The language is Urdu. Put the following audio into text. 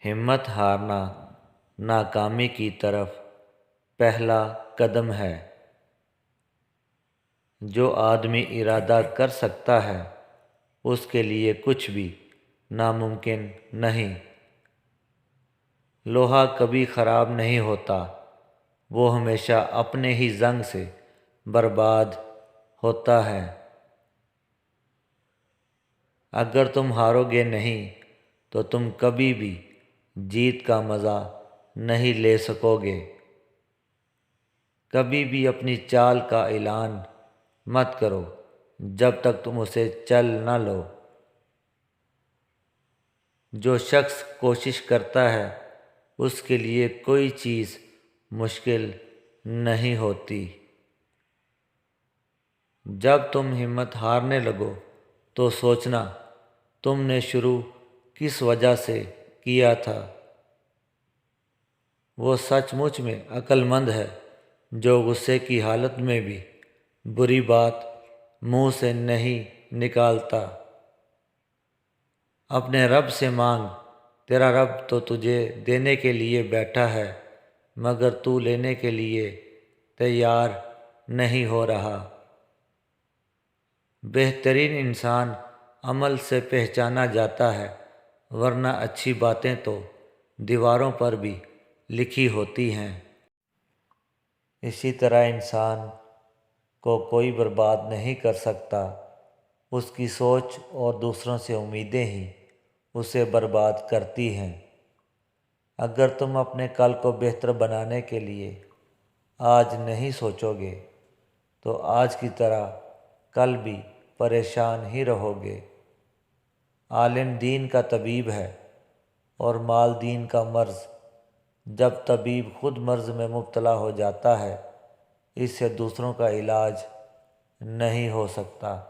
ہمت ہارنا ناکامی کی طرف پہلا قدم ہے۔ جو آدمی ارادہ کر سکتا ہے اس کے لیے کچھ بھی ناممکن نہیں۔ لوہا کبھی خراب نہیں ہوتا، وہ ہمیشہ اپنے ہی زنگ سے برباد ہوتا ہے۔ اگر تم ہارو گے نہیں تو تم کبھی بھی جیت کا مزہ نہیں لے سکو گے۔ کبھی بھی اپنی چال کا اعلان مت کرو جب تک تم اسے چل نہ لو۔ جو شخص کوشش کرتا ہے اس کے لیے کوئی چیز مشکل نہیں ہوتی۔ جب تم ہمت ہارنے لگو تو سوچنا تم نے شروع کس وجہ سے کیا تھا۔ وہ سچ مچ میں عقل مند ہے جو غصے کی حالت میں بھی بری بات منہ سے نہیں نکالتا۔ اپنے رب سے مانگ، تیرا رب تو تجھے دینے کے لیے بیٹھا ہے مگر تو لینے کے لیے تیار نہیں ہو رہا۔ بہترین انسان عمل سے پہچانا جاتا ہے، ورنہ اچھی باتیں تو دیواروں پر بھی لکھی ہوتی ہیں۔ اسی طرح انسان کو کوئی برباد نہیں کر سکتا، اس کی سوچ اور دوسروں سے امیدیں ہی اسے برباد کرتی ہیں۔ اگر تم اپنے کل کو بہتر بنانے کے لیے آج نہیں سوچو گے تو آج کی طرح کل بھی پریشان ہی رہو گے۔ عالم دین کا طبیب ہے اور مال دین کا مرض۔ جب طبیب خود مرض میں مبتلا ہو جاتا ہے اس سے دوسروں کا علاج نہیں ہو سکتا۔